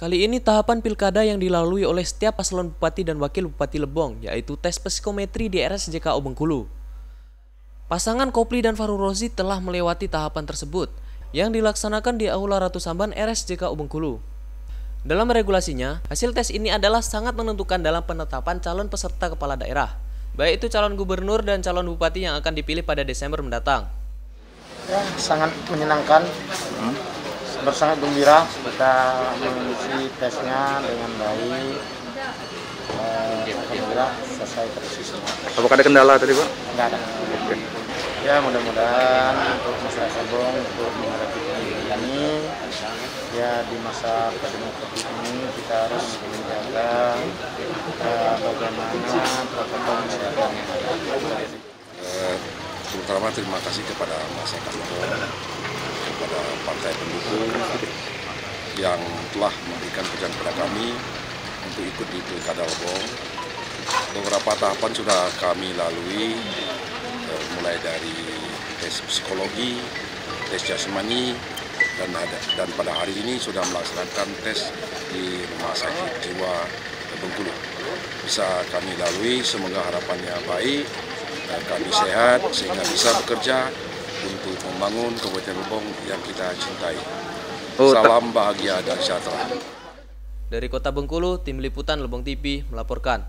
Kali ini tahapan pilkada yang dilalui oleh setiap paslon bupati dan wakil bupati Lebong, yaitu tes psikometri di RSJKO Bengkulu. Pasangan Kopli dan Fahru Rozi telah melewati tahapan tersebut, yang dilaksanakan di Aula Ratu Samban RSJKO Bengkulu. Dalam regulasinya, hasil tes ini adalah sangat menentukan dalam penetapan calon peserta kepala daerah, baik itu calon gubernur dan calon bupati yang akan dipilih pada Desember mendatang. Ya, sangat menyenangkan, sangat gembira kita mengisi tesnya dengan baik. Alhamdulillah selesai terisi semua. Apakah ada kendala tadi, Pak? Enggak ada. Ya, mudah-mudahan untuk masyarakat Lebong untuk menghadapi ini, ya di masa pandemi COVID ini kita harus menjaga bagaimana protokol kesehatan yang ada. Terutama terima kasih kepada masyarakat Lebong, kepada partai pendukung yang telah memberikan kepercayaan kepada kami untuk ikut di Pilkada Lebong. Beberapa tahapan sudah kami lalui, mulai dari tes psikologi, tes jasmani, dan pada hari ini sudah melaksanakan tes di Rumah Sakit Jiwa Bengkulu. Bisa kami lalui, semoga harapannya baik, kami sehat sehingga bisa bekerja untuk membangun Kabupaten Lebong yang kita cintai. Salam bahagia dan sejahtera. Dari Kota Bengkulu, Tim Liputan Lebong TV melaporkan.